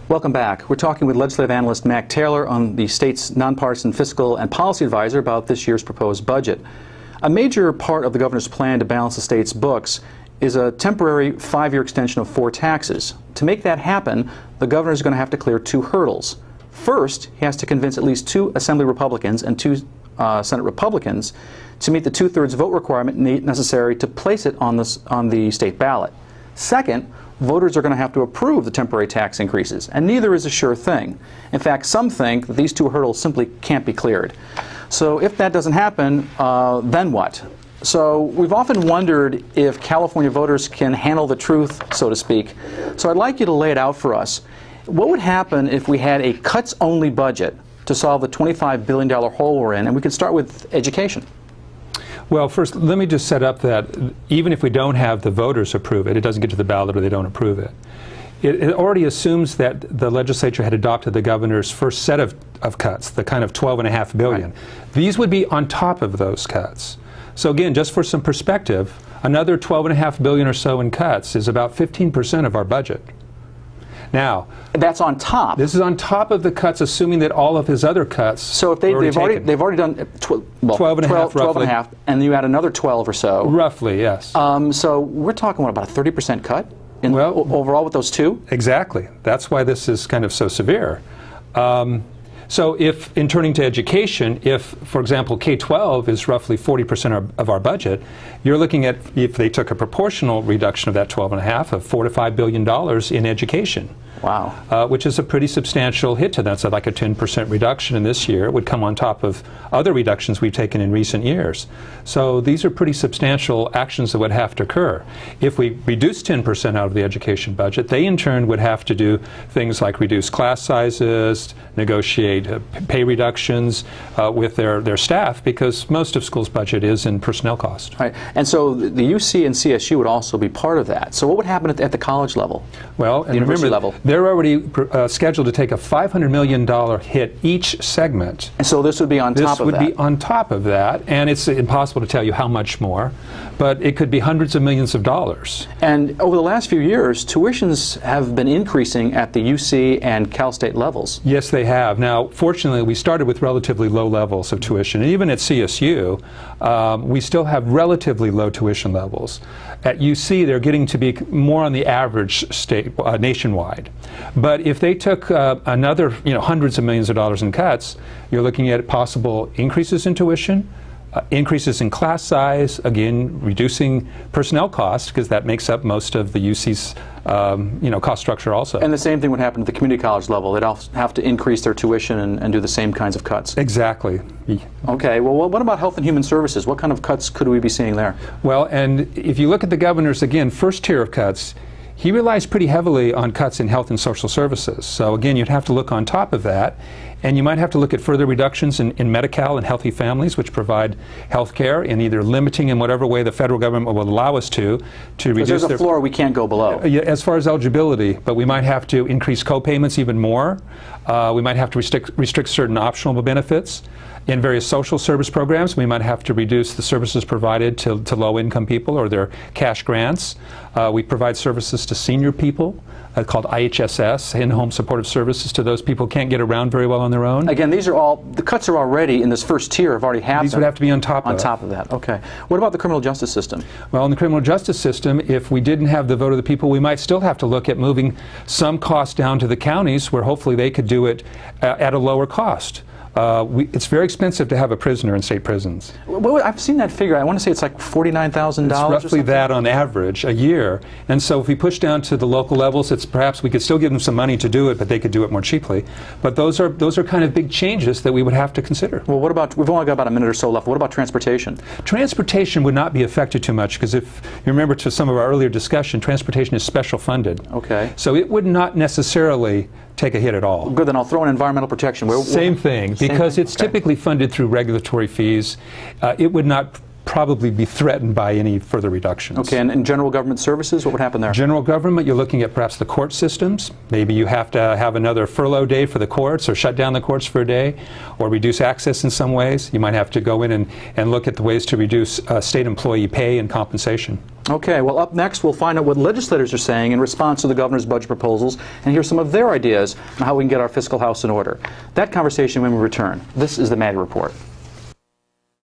Welcome back. We're talking with legislative analyst Mac Taylor on the state's nonpartisan fiscal and policy advisor about this year's proposed budget. A major part of the governor's plan to balance the state's books is a temporary 5-year extension of 4 taxes. To make that happen, the governor is going to have to clear 2 hurdles. First, he has to convince at least 2 Assembly Republicans and 2 Senate Republicans to meet the 2/3 vote requirement necessary to place it on the state ballot. Second, voters are going to have to approve the temporary tax increases, and neither is a sure thing. In fact, some think that these 2 hurdles simply can't be cleared. So if that doesn't happen, then what? So we've often wondered if California voters can handle the truth, so to speak. So I'd like you to lay it out for us. What would happen if we had a cuts-only budget to solve the $25 billion hole we're in? And we could start with education. Well, first, let me just set up that even if we don't have the voters approve it, it doesn't get to the ballot or they don't approve it. It already assumes that the legislature had adopted the governor's first set of cuts, the kind of $12.5 billion. Right. These would be on top of those cuts. So again, just for some perspective, another $12.5 billion or so in cuts is about 15% of our budget. Now, that's on top. This is on top of the cuts, assuming that all of his other cuts. So if they've already done 12 and a half, and you add another 12 or so. Roughly, yes. So we're talking about a 30% cut overall with those 2. Exactly. That's why this is kind of so severe. So if, in turning to education, if, for example, K-12 is roughly 40% of our budget, you're looking at, if they took a proportional reduction of that 12.5 of $4 to $5 billion in education. Wow. Which is a pretty substantial hit to that. So like a 10% reduction in this year would come on top of other reductions we've taken in recent years. So these are pretty substantial actions that would have to occur. If we reduce 10% out of the education budget, they in turn would have to do things like reduce class sizes, negotiate pay reductions with their staff, because most of schools' budget is in personnel cost. Right. And so the UC and CSU would also be part of that. So what would happen at the college level? Well, and university remember, level? They're already scheduled to take a $500 million hit each segment. And so this would be on top of that? This would be on top of that, and it's impossible to tell you how much more, but it could be hundreds of millions of dollars. And over the last few years, tuitions have been increasing at the UC and Cal State levels. Yes, they have. Now, fortunately, we started with relatively low levels of tuition, and even at CSU, we still have relatively low tuition levels. At UC, they're getting to be more on the average state nationwide. But if they took another, hundreds of millions of dollars in cuts, you're looking at possible increases in tuition, increases in class size, again, reducing personnel costs, because that makes up most of the UC's cost structure also. And the same thing would happen at the community college level. They'd have to increase their tuition and do the same kinds of cuts. Exactly. Okay, well, what about health and human services? What kind of cuts could we be seeing there? Well, and if you look at the governor's, again, first tier of cuts, he relies pretty heavily on cuts in health and social services. So again, you'd have to look on top of that, and you might have to look at further reductions in Medi-Cal and healthy families, which provide health care, and either limiting in whatever way the federal government will allow us to reduce there's a floor we can't go below. As far as eligibility, but we might have to increase co-payments even more. We might have to restrict certain optional benefits. In various social service programs, we might have to reduce the services provided to low-income people or their cash grants. We provide services to senior people called IHSS, in-home supportive services to those people who can't get around very well on their own. Again, these are all, the cuts are already in this first tier, have already happened. These would have to be on top of that. Okay. What about the criminal justice system? Well, in the criminal justice system, if we didn't have the vote of the people, we might still have to look at moving some costs down to the counties, where hopefully they could do it at a lower cost. It's very expensive to have a prisoner in state prisons. Well, I've seen that figure. I want to say it's like $49,000. It's roughly that on average a year. And so if we push down to the local levels, it's perhaps we could still give them some money to do it, but they could do it more cheaply. But those are kind of big changes that we would have to consider. Well, what about, we've only got about a minute or so left. What about transportation? Transportation would not be affected too much, because if you remember to some of our earlier discussion, transportation is special funded. Okay. So it would not necessarily take a hit at all. Good, then I'll throw in environmental protection. Same thing, because it's typically funded through regulatory fees. It would not probably be threatened by any further reductions. Okay, and in general government services, what would happen there? General government, you're looking at perhaps the court systems. Maybe you have to have another furlough day for the courts, or shut down the courts for a day, or reduce access in some ways. You might have to go in and look at the ways to reduce state employee pay and compensation. Okay, well, up next we'll find out what legislators are saying in response to the governor's budget proposals and hear some of their ideas on how we can get our fiscal house in order. That conversation when we return. This is the Maddy Report.